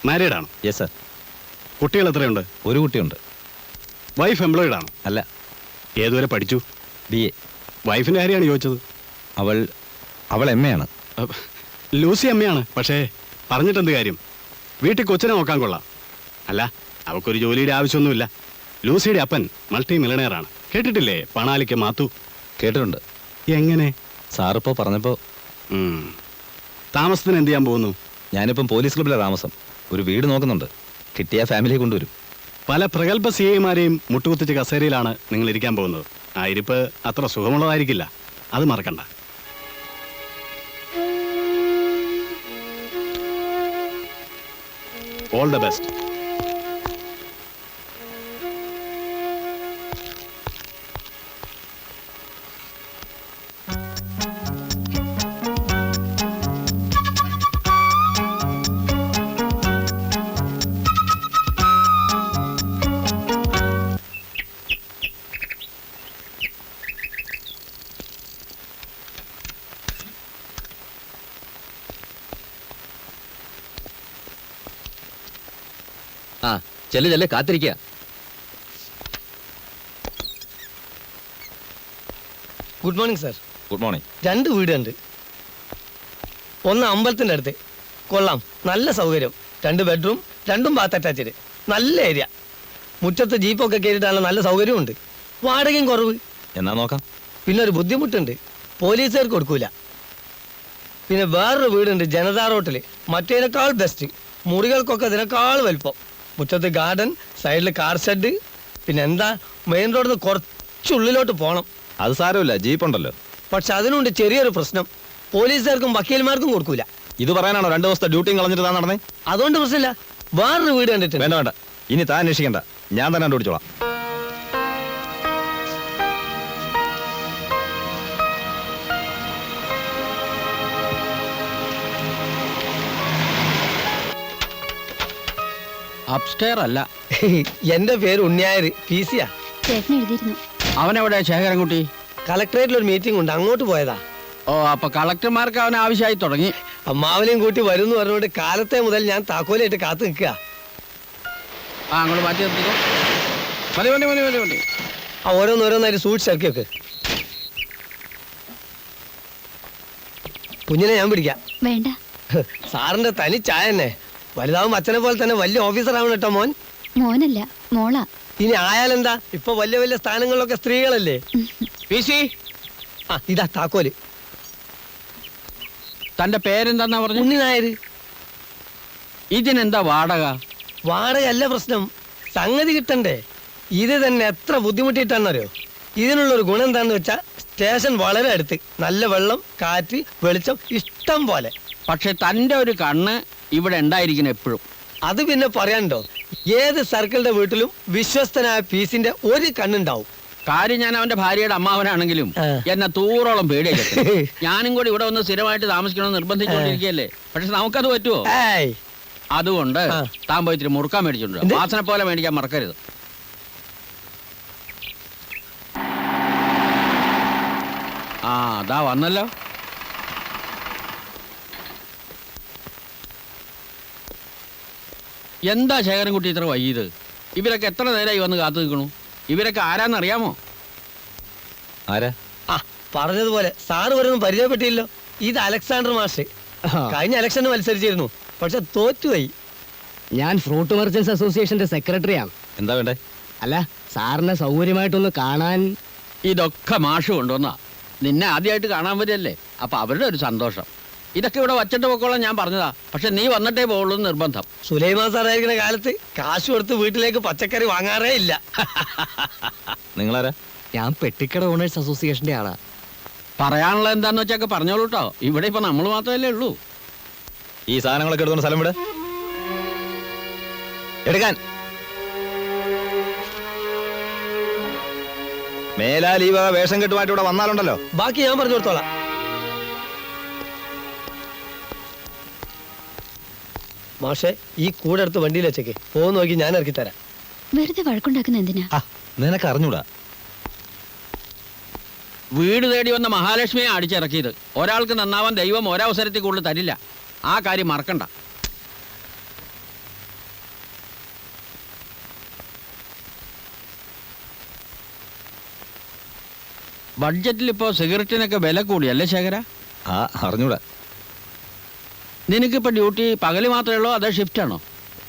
Married ആണോ? Yes sir. കുട്ടികൾ എത്രയുണ്ട്? ഒരു കുട്ടിയുണ്ട്. വൈഫ് എംപ്ലോയിഡ് ആണോ? അല്ല. ഏതുവരെ പഠിച്ചു? BA. വൈഫിൻ്റെ കാര്യമാണ് ചോദിച്ചത്. അവൾ MA ആണ്. ലൂസി അമ്മയാണ്. പക്ഷേ പറഞ്ഞിട്ടെന്ത് കാര്യം? വീട്ടിൽ കൊച്ചിനെ നോക്കാൻ കൊള്ളാം. അല്ല, അവൾക്കൊരു ജോലിയുടെ ആവശ്യമൊന്നുമില്ല. ലൂസിയുടെ അപ്പൻ മൾട്ടി മില്ലണയറാണ്. കേട്ടിട്ടില്ലേ? പണാലിക്ക് മാത്തു. കേട്ടിട്ടുണ്ട്. എങ്ങനെ? സാറിപ്പോൾ പറഞ്ഞപ്പോൾ. താമസത്തിന് എന്ത് ചെയ്യാൻ പോകുന്നു? ഞാനിപ്പം പോലീസ് ക്ലബിലെ താമസം. ഒരു വീട് നോക്കുന്നുണ്ട്. കിട്ടിയ ഫാമിലിയെ കൊണ്ടുവരും. പല പ്രഗത്ഭ CIമാരെയും മുട്ടുകുത്തിച്ച് കസേരയിലാണ് നിങ്ങൾ ഇരിക്കാൻ പോകുന്നത്. ആ ഇരിപ്പ് അത്ര സുഖമുള്ളതായിരിക്കില്ല, അത് മറക്കണ്ട. All the best. ആ ചെല്ലെ കാത്തിരിക്കുക. Good morning sir. Good morning. 2 വീടുണ്ട്. ഒന്ന് അമ്പലത്തിൻ്റെ അടുത്ത്. കൊള്ളാം, നല്ല സൗകര്യം. 2 ബെഡ്റൂം, 2 ബാത്ത് അറ്റാച്ച്ഡ്. നല്ല ഏരിയ. മുറ്റത്ത് ജീപ്പൊക്കെ കയറിയിട്ടാണ്. നല്ല സൗകര്യമുണ്ട്. വാടകയും കുറവ്. എന്നാ നോക്കാം. പിന്നെ ഒരു ബുദ്ധിമുട്ടുണ്ട്, പോലീസുകാർക്ക് കൊടുക്കൂല. പിന്നെ വേറൊരു വീടുണ്ട് ജനതാ റോട്ടിൽ. മറ്റേതിനേക്കാൾ ബെസ്റ്റ്. മുറികൾക്കൊക്കെ ഇതിനേക്കാൾ വലുപ്പം. മുറ്റത്ത് ഗാർഡൻ, സൈഡിൽ കാർ ഷെഡ്. പിന്നെ എന്താ, മെയിൻ റോഡിൽ നിന്ന് കുറച്ചുള്ളിലോട്ട് പോകണം. അത് സാരമില്ല, ജീപ്പ് ഉണ്ടല്ലോ. പക്ഷെ അതിനുണ്ട് ചെറിയൊരു പ്രശ്നം, പോലീസുകാർക്കും വക്കീൽമാർക്കും കൊടുക്കൂല. ഇത് പറയാനാണോ 2 ദിവസത്തെ ഡ്യൂട്ടിയും കളഞ്ഞിട്ട് താൻ നടന്നേ? അതുകൊണ്ട് പ്രശ്നമില്ല. വേറൊരു വീട് കണ്ടിട്ടുണ്ട്. വേണ്ട വേണ്ട, ഇനി താൻ അന്വേഷിക്കണ്ട, ഞാൻ തന്നെ കണ്ടുപിടിച്ചോളാം. അപ്സ്റ്റെയർ അല്ല. എന്റെ പേര് ഉണ്ണിയായർ, PC-യാ. അവനെവിടെ ശേഖരൻകുട്ടി? കളക്ടറേറ്റിൽ ഒരു മീറ്റിംഗ് ഉണ്ട്, അങ്ങോട്ട് പോയതാ. ഓ, അപ്പൊ കളക്ടർമാർക്ക് അവൻ ആവശ്യമായി തുടങ്ങി. അമ്മാവനെയും കൂട്ടി വരുമെന്ന് പറഞ്ഞുകൊണ്ട് കാലത്തെ മുതൽ ഞാൻ താക്കോലായിട്ട് കാത്തു നിൽക്കുക. ആ, അങ്ങോട്ട് മാറ്റി നിർത്തിക്കോ. മതി മതി മതി മതി മതി. ആ ഓരോന്നോരോന്നായിട്ട് സൂക്ഷിച്ച് ഇറക്കി വെക്ക്. കുഞ്ഞിനെ ഞാൻ പിടിക്കാം. വേണ്ട. സാറിന്റെ തനി ചായ തന്നെ. വലുതാവും അച്ഛനെ പോലെ തന്നെ വലിയ ഓഫീസർ ആവണം കേട്ടോ മോൻ. മോനല്ല, മോളാ. ഇനി ആയാലെന്താ, ഇപ്പൊ വലിയ വലിയ സ്ഥാനങ്ങളിലൊക്കെ സ്ത്രീകളല്ലേ. PC, ആ ഇതാ താക്കോല്. തന്റെ പേരെന്താന്നാ പറഞ്ഞു? ഉണ്ണി നായർ. ഇതിനെന്താ വാടക? വാടകയല്ല പ്രശ്നം, സംഗതി കിട്ടണ്ടേ. ഇത് തന്നെ എത്ര ബുദ്ധിമുട്ടിയിട്ടാണെന്നറിയോ. ഇതിനുള്ളൊരു ഗുണം എന്താണെന്ന് വെച്ചാൽ സ്റ്റേഷൻ വളരെ അടുത്ത്, നല്ല വെള്ളം, കാറ്റ്, വെളിച്ചം ഇഷ്ടം പോലെ. പക്ഷെ തന്റെ ഒരു കണ്ണ് ഇവിടെ ഉണ്ടായിരിക്കണം എപ്പോഴും. അത് പിന്നെ പറയാനുണ്ടോ, ഏത് സർക്കിളിന്റെ വീട്ടിലും വിശ്വസ്തനായ PC-ന്റെ ഒരു കണ്ണുണ്ടാവും. കാര്യം ഞാൻ അവന്റെ ഭാര്യയുടെ അമ്മാവനാണെങ്കിലും എന്നെ തൂറോളം പേടിയാ. ഞാനും കൂടി ഇവിടെ വന്ന് സ്ഥിരമായിട്ട് താമസിക്കണമെന്ന് നിർബന്ധിച്ചുകൊണ്ടിരിക്കുകയല്ലേ. പക്ഷെ നമുക്കത് പറ്റുമോ? അതുകൊണ്ട് താൻ പോയി ഇത്തിരി മുറുക്കാൻ മേടിച്ചിട്ടുണ്ട്. വാസന പോലെ മേടിക്കാൻ മറക്കരുത്. ആ അതാ വന്നല്ലോ. എന്താ ശേഖരൻകുട്ടി ഇത്ര വൈകിയത്? ഇവരൊക്കെ എത്ര നേരമായി വന്ന് കാത്തു നിൽക്കണു? ഇവരൊക്കെ ആരാന്നറിയാമോ? ആരാ? ആ പറഞ്ഞതുപോലെ സാറ് വരുന്നു പരിചയപ്പെട്ടില്ലോ. ഇത് അലക്സാണ്ടർ മാഷ്. കഴിഞ്ഞ ഇലക്ഷന് മത്സരിച്ചിരുന്നു, പക്ഷെ തോറ്റുപോയി. ഞാൻ ഫ്രൂട്ട് മെർച്ചൻസ് അസോസിയേഷന്റെ സെക്രട്ടറിയാണ്. എന്താ വേണ്ടേ? അല്ല, സാറിനെ സൗകര്യമായിട്ടൊന്ന് കാണാൻ. ഇതൊക്കെ മാഷ് കൊണ്ടുവന്നാ. നിന്നെ ആദ്യമായിട്ട് കാണാൻ വരികയല്ലേ, അപ്പൊ അവരുടെ ഒരു സന്തോഷം. ഇതൊക്കെ ഇവിടെ വച്ചിട്ട് പോക്കോളാം ഞാൻ പറഞ്ഞതാ. പക്ഷെ നീ വന്നിട്ടേ പോകുള്ളൂ നിർബന്ധം. സുലൈമാൻ സാറായിരിക്കുന്ന കാലത്ത് കാശ് കൊടുത്ത് വീട്ടിലേക്ക് പച്ചക്കറി വാങ്ങാറേ ഇല്ല. നിങ്ങളാരാ? ഞാൻ പെട്ടിക്കട ഓണേഴ്സ് അസോസിയേഷന്റെ ആളാ. പറയാനുള്ളത് എന്താന്ന് വെച്ചൊക്കെ പറഞ്ഞോളൂ കേട്ടോ. ഇവിടെ ഇപ്പൊ നമ്മൾ മാത്രമല്ലേ ഉള്ളൂ. ഈ സാധനങ്ങളൊക്കെ എടുത്തോണ്ട് സ്ഥലം വിട്. എടുക്കാൻ മേലാൽ ഈ വക വേഷം കെട്ടുമായിട്ട് ഇവിടെ വന്നാലുണ്ടല്ലോ. ബാക്കി ഞാൻ പറഞ്ഞു കൊടുത്തോളാം. മാഷെ, ഈ കൂടെ എടുത്ത് വണ്ടിയിൽ വെച്ചേക്ക്. പോകുന്ന നോക്കി ഞാൻ ഇറക്കി തരാം. വെറുതെ വഴക്കുണ്ടാക്കുന്ന എന്തിനാ? നിനക്ക് അറിഞ്ഞൂടാ. വീട് തേടി വന്ന മഹാലക്ഷ്മിയെ അടിച്ചിറക്കിയത്. ഒരാൾക്ക് നന്നാവാൻ ദൈവം ഒരവസരത്തിൽ കൂടുതൽ തരില്ല. ആ കാര്യം മറക്കണ്ട. ബഡ്ജറ്റിൽ ഇപ്പോ സിഗരറ്റിനൊക്കെ വില കൂടിയല്ലേ ശേഖര? ആ അറിഞ്ഞൂടാ. നിനക്കിപ്പോ ഡ്യൂട്ടി പകല് മാത്രമേ ഉള്ളൂ അതോ ഷിഫ്റ്റ് ആണോ?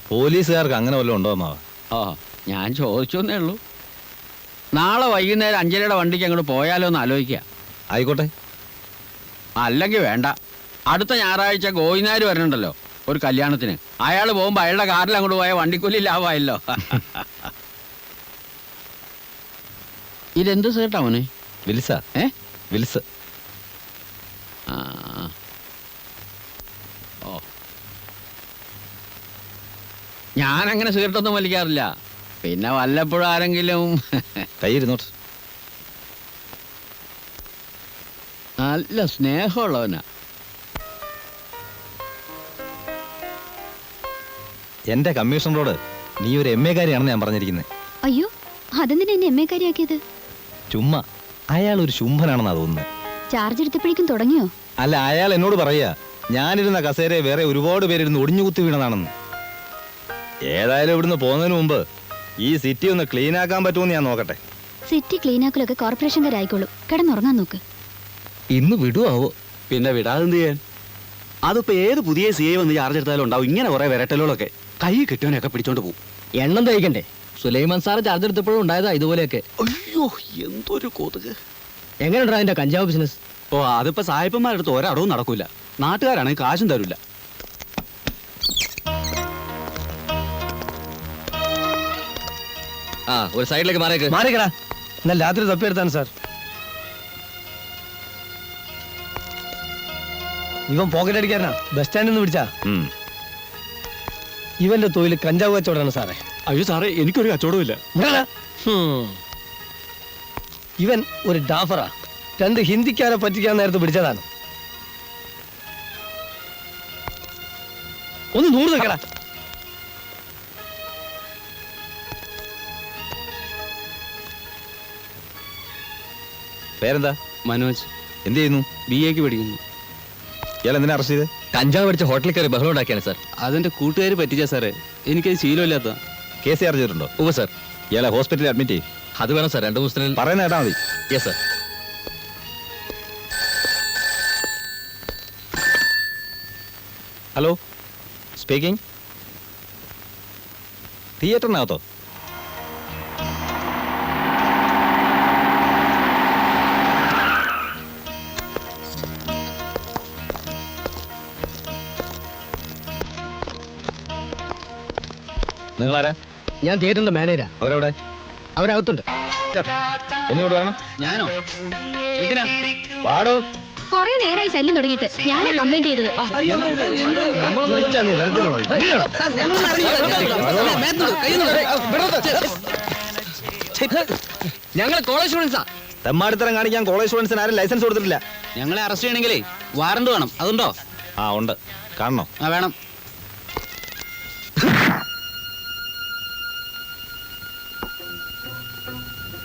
പോലീസുകാർക്ക് അങ്ങനെ വല്ലതും ഉണ്ടോ അമ്മാവ? ഓ, ഞാൻ ചോദിച്ചോന്നേ ഉള്ളൂ. നാളെ വൈകുന്നേരം 5:30 വണ്ടിക്ക് അങ്ങോട്ട് പോയാലോ എന്ന് ആലോചിക്കുക. ആയിക്കോട്ടെ. അല്ലെങ്കിൽ വേണ്ട. അടുത്ത ഞായറാഴ്ച ഗോവിനാര് വരണുണ്ടല്ലോ ഒരു കല്യാണത്തിന്. അയാൾ പോകുമ്പോ അയാളുടെ കാറിൽ അങ്ങോട്ട് പോയ വണ്ടിക്കൂലി ലാഭമായല്ലോ. ഇതെന്ത് സേട്ടാ മോനെ? വിൽസ. വിൽസ്. ആ. ഓ, ഞാനങ്ങനെ സിഗരറ്റൊന്നും വലിക്കാറില്ല. പിന്നെ വല്ലപ്പോഴും ആരെങ്കിലും. കയ്യിരുന്നോട്ട്. നല്ല സ്നേഹമുള്ളവനാ. എന്റെ കമ്മീഷണറോട് നീ ഒരു MA കാരിയാണെന്ന് ഞാൻ പറഞ്ഞിരിക്കുന്നത്. അയ്യോ, അതെന്തിനാ എന്നെ MA കാര്യാക്കിയത്? ചുമ്മാ. അയാൾ ഒരു ശുംഭനാണെന്നാ തോന്നുന്നത്. ചാർജ് എടുത്തപ്പോഴേക്കും തുടങ്ങിയോ? അല്ല, അയാൾ എന്നോട് പറയാ ഞാനിരുന്ന കസേരയെ വേറെ ഒരുപാട് പേരിരുന്ന് ഒടിഞ്ഞുകുത്തി വീണതാണെന്ന്. ഏതായാലും ഇവിടുന്ന് പോകുന്നതിന് മുമ്പ് ഈ സിറ്റി ഒന്ന് ക്ലീൻ ആക്കാൻ പറ്റുമെന്ന് ഞാൻ നോക്കട്ടെ. സിറ്റി ക്ലീനാക്കലൊക്കെ കോർപ്പറേഷൻകാരായിക്കോളൂ. കിടന്നുറങ്ങാൻ നോക്ക്. ഇന്ന് വിടുവോ? പിന്നെ വിടാതെന്ത് ചെയ്യാൻ? അതിപ്പോ ഏത് പുതിയ CI വന്ന് ചാർജ് എടുത്താലും ഉണ്ടാവും ഇങ്ങനെ കുറെ വിരട്ടലുകളൊക്കെ. കൈ കിട്ടുവാനൊക്കെ പിടിച്ചോണ്ട് പോകും. എണ്ണം തയ്ക്കണ്ടേ? സുലൈമാൻ സാറ് ചാർജ് എടുത്തപ്പോഴും ഉണ്ടായതാ ഇതുപോലെയൊക്കെ. അയ്യോ, എന്തൊരു കൊതുക്. എങ്ങനെയുണ്ടാ അതിന്റെ കഞ്ചാവ് ബിസിനസ്? ഓ, അതിപ്പോ സായിപ്പന്മാരടുത്ത് ഒരടവും നടക്കൂല. നാട്ടുകാരാണെങ്കിൽ കാശും തരൂല. ആ, ഒരു സൈഡിലേക്ക് മാറിയേക്ക്. മാറിക്കടാ. എന്നാൽ രാത്രി തപ്പിയെടുത്താണ് സാർ. ഇവൻ പോക്കറ്റ് അടിക്കാരനാ. ബസ് സ്റ്റാൻഡിൽ നിന്ന് പിടിച്ചാ. ഇവന്റെ തൊഴിൽ കഞ്ചാവ് കച്ചവടമാണ് സാറേ. അയ്യോ സാറേ, എനിക്കൊരു കച്ചവടവും ഇല്ല. ഇവൻ ഒരു ഡാഫറാ. 2 ഹിന്ദിക്കാരെ പറ്റിക്കാൻ നേരത്തെ പിടിച്ചതാണ്. ഒന്ന് 100 നിൽക്കടാ. പേരെന്താ? മനോജ്. എന്ത് ചെയ്യുന്നു? BA പഠിക്കുന്നു. ഇയാൾ എന്തിനാ അറസ്റ്റ് ചെയ്ത്? കഞ്ചാവ് അടിച്ച് ഹോട്ടലിൽ കയറി ബഹളം ഉണ്ടാക്കിയാണ് സാർ. അതെന്റെ കൂട്ടുകാർ പറ്റിച്ച സാറേ. എനിക്കത് ശീലമില്ലാത്ത. കേസ് ചാർജ് ചെയ്തിട്ടുണ്ടോ? ഉവ്വ് സാർ. ഇയാളെ ഹോസ്പിറ്റലിൽ അഡ്മിറ്റ് ചെയ്യും. അത് വേണം സാർ. 2 ദിവസത്തിനുള്ളിൽ. പറയുന്ന കേട്ടാ മതി. Yes sir. Hello, speaking. തിയേറ്ററിനകത്തോ? നിങ്ങളാരാ? ഞാൻ തിയേറ്ററിന്റെ മാനേജരാ. അവരെവിടെ? അവരകത്തുണ്ട്. എന്നോട് വേണം. ഞാനോ? എന്തിനാ? വാടോ. കൊറേ നേരമായി ശല്യം തുടങ്ങിയിട്ട്. ഞാനാ കംപ്ലൈന്റ് ചെയ്തത്. ഞങ്ങൾ കോളേജ് സ്റ്റുഡൻസാ. തെമ്മാടിത്തരം കാണിക്കാൻ കോളേജ് സ്റ്റുഡൻസിന് ആരും ലൈസൻസ് കൊടുത്തിട്ടില്ല. ഞങ്ങളെ അറസ്റ്റ് ചെയ്യണമെങ്കിലേ വാറണ്ട് വേണം. അതുണ്ടോ? ആ ഉണ്ട്. കാണണോ? ആ, വേണം.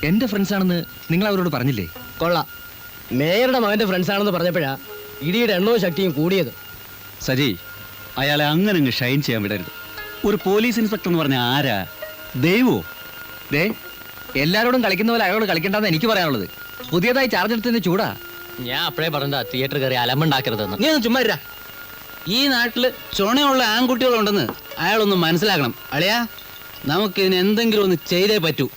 എന്റെ ഫ്രണ്ട്സ് ആണെന്ന് നിങ്ങൾ അവരോട് പറഞ്ഞില്ലേ? കൊള്ളാം. മേയറുടെ മകന്റെ ഫ്രണ്ട്സ് ആണെന്ന് പറഞ്ഞപ്പോഴാ ഇടിയുടെ എണ്ണവും ശക്തിയും കൂടിയത്. സജി, അയാളെ അങ്ങനെ അങ്ങ് ഷൈൻ ചെയ്യാൻ വിടരുത്. ഒരു പോലീസ് ഇൻസ്പെക്ടർ എന്ന് പറഞ്ഞ ആരാ? ദൈവോ? ദേ, എല്ലാരോടും കളിക്കുന്ന പോലെ അയാളോട് കളിക്കണ്ടെന്ന് എനിക്ക് പറയാനുള്ളത്. പുതിയതായി ചാർജ് എടുത്തതിന്റെ ചൂടാ. ഞാൻ അപ്പഴേ പറഞ്ഞ തിയേറ്റർ കയറി അലമ്പുണ്ടാക്കരുതെന്ന്. നീ ഒന്ന് ചുമ്മാ ഇരാ. ഈ നാട്ടില് ചുണയുള്ള ആൺകുട്ടികളുണ്ടെന്ന് അയാളൊന്ന് മനസ്സിലാക്കണം. അളിയാ, നമുക്കിതിന് എന്തെങ്കിലും ഒന്ന് ചെയ്തേ പറ്റൂ.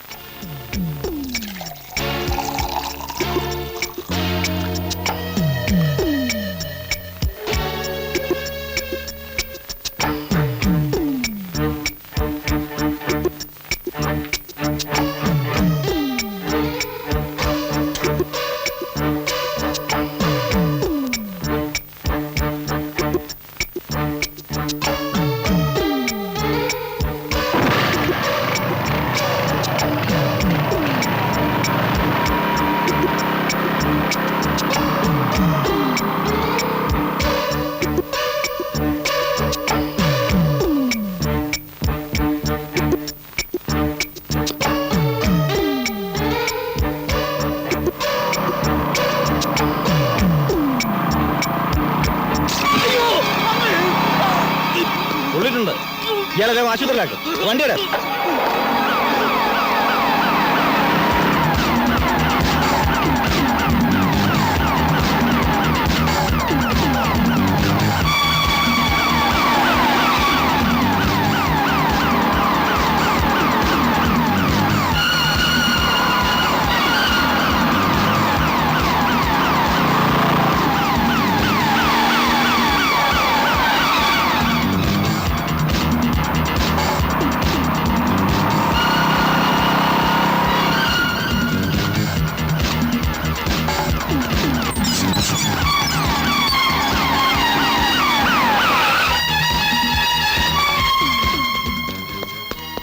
ഉള്ളിട്ടുണ്ട്. ഇയാളെ ആശുപത്രിയിലാക്കും. വണ്ടിയുടെ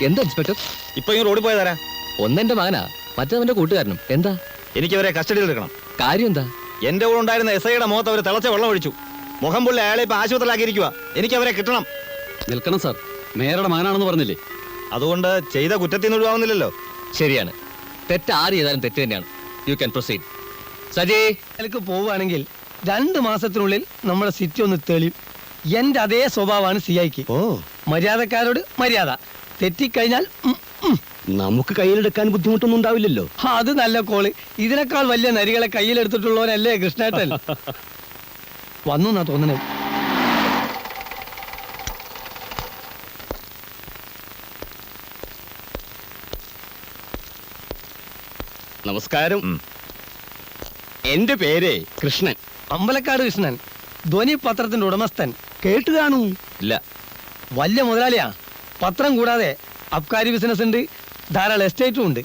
എന്താ ഇൻസ്പെക്ടർ? ഇപ്പൊ ഇങ്ങനെ ഓടിപ്പോയതാരാ? ഒന്നെന്റെ മകനാ, മറ്റവന്റെ കൂട്ടുകാരനും. എന്താ എനിക്ക് അവരെ കസ്റ്റഡിയിൽ എടുക്കണം. കാര്യം? എന്താ? എന്റെ കൂടെ ഉണ്ടായിരുന്ന SI-യുടെ മുഖത്ത് അവർ തിളച്ച വെള്ളം ഒഴിച്ചു. മുഖം പുള്ളി അയാളെ ഇപ്പൊ ആശുപത്രിയിലാക്കിയിരിക്കുക. എനിക്ക് അവരെ കിട്ടണം. നിൽക്കണം സാർ, മേയറുടെ മകനാണെന്ന് പറഞ്ഞില്ലേ? അതുകൊണ്ട് ചെയ്ത കുറ്റത്തിൽ നിന്ന് ഒഴിവാകുന്നില്ലല്ലോ. ശരിയാണ്, തെറ്റ് ആര് ചെയ്താലും തെറ്റ് തന്നെയാണ്. You can proceed. സജി, അതിലേക്ക് പോവുകയാണെങ്കിൽ 2 മാസത്തിനുള്ളിൽ നമ്മുടെ സിറ്റി ഒന്ന് തെളിയും. എന്റെ അതേ സ്വഭാവമാണ് CIക്ക്. മര്യാദക്കാരോട് മര്യാദ, തെറ്റിക്കഴിഞ്ഞാൽ നമുക്ക് കയ്യിലെടുക്കാൻ ബുദ്ധിമുട്ടൊന്നും ഉണ്ടാവില്ലല്ലോ. അത് നല്ല കോള്. ഇതിനേക്കാൾ വലിയ നരികളെ കയ്യിലെടുത്തിട്ടുള്ളവനല്ലേ കൃഷ്ണേട്ടൻ. വന്നു എന്നാ തോന്നണേ. നമസ്കാരം. എന്റെ പേര് കൃഷ്ണൻ. അമ്പലക്കാട് കൃഷ്ണൻ, ധ്വനി പത്രത്തിന്റെ ഉടമസ്ഥൻ. കേട്ട് കാണൂ. ഇല്ല. വലിയ മുതലാളിയാ. പത്രം കൂടാതെ അബ്കാരി ബിസിനസ് ഉണ്ട്, ധാരാളം എസ്റ്റേറ്റും ഉണ്ട്.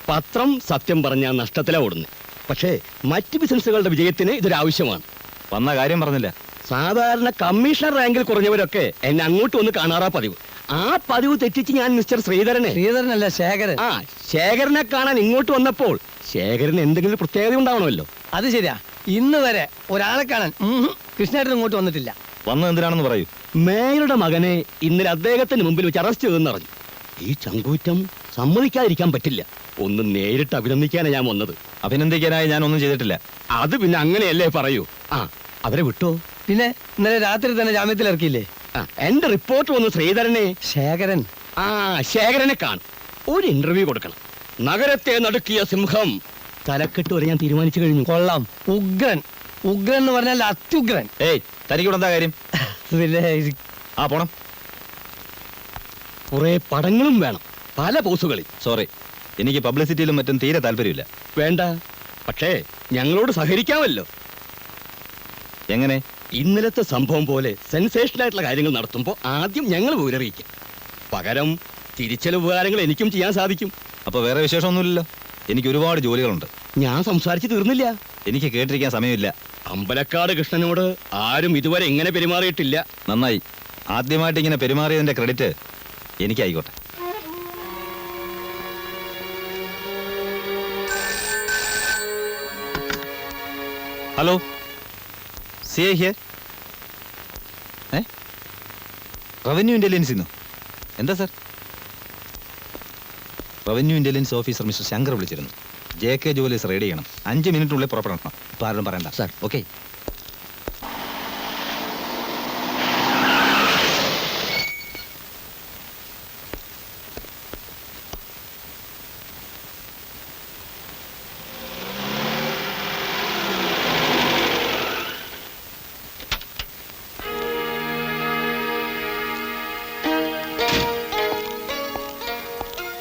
പത്രം സത്യം പറഞ്ഞാൽ നഷ്ടത്തിലാ ഓടുന്നത്. പക്ഷേ മറ്റ് ബിസിനസ്സുകളുടെ വിജയത്തിന് ഇതൊരാവശ്യമാണ്. വന്ന കാര്യം പറഞ്ഞില്ല. സാധാരണ കമ്മീഷണർ റാങ്കിൽ കുറഞ്ഞവരൊക്കെ എന്നെ അങ്ങോട്ട് വന്ന് കാണാറാ പതിവ്. ആ പതിവ് തെറ്റിച്ച് ഞാൻ മിസ്റ്റർ ശ്രീധരനെ, ശ്രീധരനല്ല ശേഖരൻ. ശേഖരനെ കാണാൻ ഇങ്ങോട്ട് വന്നപ്പോൾ ശേഖരന് എന്തെങ്കിലും ഒരു പ്രത്യേകത ഉണ്ടാവണമല്ലോ. അത് ശരിയാ. ഇന്ന് വരെ ഒരാളെ കാണാൻ കൃഷ്ണേട്ടൻ ഇങ്ങോട്ട് വന്നിട്ടില്ല. വന്നത് എന്തിനാണെന്ന് പറയൂ. മേയറുടെ മകനെ ഇന്നലെ അദ്ദേഹത്തിന് മുമ്പിൽ വെച്ച് അറസ്റ്റ് ചെയ്തെന്ന് അറിഞ്ഞു. ഈ ചങ്കൂറ്റം സമ്മതിക്കാതിരിക്കാൻ പറ്റില്ല. ഒന്ന് നേരിട്ട് അഭിനന്ദിക്കാനാണ് ഞാൻ വന്നത്. അഭിനന്ദിക്കാനായി ഞാൻ ഒന്നും ചെയ്തിട്ടില്ല. അത് പിന്നെ അങ്ങനെയല്ലേ പറയൂ. അവരെ വിട്ടോ? പിന്നെ ഇന്നലെ രാത്രി തന്നെ ജാമ്യത്തിൽ ഇറക്കിയില്ലേ? എന്റെ റിപ്പോർട്ട് വന്നു ശ്രീധരനെ. ശേഖരൻ. ശേഖരനെ കാണും. ഒരു ഇന്റർവ്യൂ കൊടുക്കണം. നഗരത്തെ നടുക്കിയ സിംഹം. തലക്കെട്ട് വരെ ഞാൻ തീരുമാനിച്ചു കഴിഞ്ഞു. കൊള്ളാം. ഉഗ്രൻ. ഉഗ്രൻ എന്ന് പറഞ്ഞാൽ അത്യുഗ്രൻ. ഏയ്, തനിക്കൂടെ എന്താ കാര്യം? പിന്നെ പോണം. കുറെ പടങ്ങളും വേണം, പല പോസുകളിൽ. സോറി, എനിക്ക് പബ്ലിസിറ്റിയിലും മറ്റും തീരെ താല്പര്യമില്ല. വേണ്ട, പക്ഷേ ഞങ്ങളോട് സഹകരിക്കാമല്ലോ. എങ്ങനെ? ഇന്നലത്തെ സംഭവം പോലെ സെൻസേഷണൽ ആയിട്ടുള്ള കാര്യങ്ങൾ നടത്തുമ്പോൾ ആദ്യം ഞങ്ങൾ വിവരറിയിക്കും. പകരം തിരിച്ചല ഉപകാരങ്ങൾ എനിക്കും ചെയ്യാൻ സാധിക്കും. അപ്പൊ വേറെ വിശേഷമൊന്നുമില്ലല്ലോ. എനിക്ക് ഒരുപാട് ജോലികളുണ്ട്. ഞാൻ സംസാരിച്ച് തീർന്നില്ല. എനിക്ക് കേട്ടിരിക്കാൻ സമയമില്ല. അമ്പലക്കാട് കൃഷ്ണനോട് ആരും ഇതുവരെ ഇങ്ങനെ പെരുമാറിയിട്ടില്ല. നന്നായി. ആദ്യമായിട്ട് ഇങ്ങനെ പെരുമാറിയതിന്റെ ക്രെഡിറ്റ് എനിക്കായിക്കോട്ടെ. Hello, CI here. റവന്യൂ ഇന്റലിജൻസിന്നോ? എന്താ sir? Revenue intelligence officer mister Shankar വിളിച്ചിരുന്നു. JK ജുവലേഴ്സ് റെയ്ഡ് ചെയ്യണം. 5 മിനിറ്റിനുള്ളിൽ പുറപ്പെടണം. ഇപ്പം ആരും പറയണ്ട sir. Okay.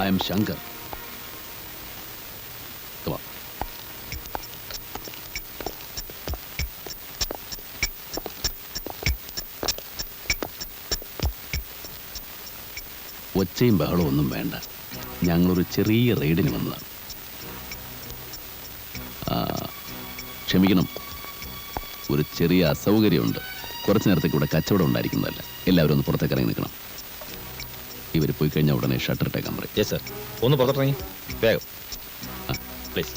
I am Shankar. Come on. ഒച്ചയും ബഹളവും ഒന്നും വേണ്ട. ഞങ്ങളൊരു ചെറിയ റെയ്ഡിന് വന്നതാണ്. ക്ഷമിക്കണം, ഒരു ചെറിയ അസൗകര്യമുണ്ട്. കുറച്ച് നേരത്തേക്ക് ഇവിടെ കച്ചവടം ഉണ്ടായിരിക്കുന്നതല്ല. എല്ലാവരും ഒന്ന് പുറത്തേക്ക് ഇറങ്ങി നിൽക്കണം. ഇവർ പോയി കഴിഞ്ഞാൽ ഉടനെ ഷട്ടർ ഇട്ടേക്കാൻ പറയും. Yes sir. ഒന്ന് പുറത്തിറങ്ങി വേഗം പ്ലീസ്.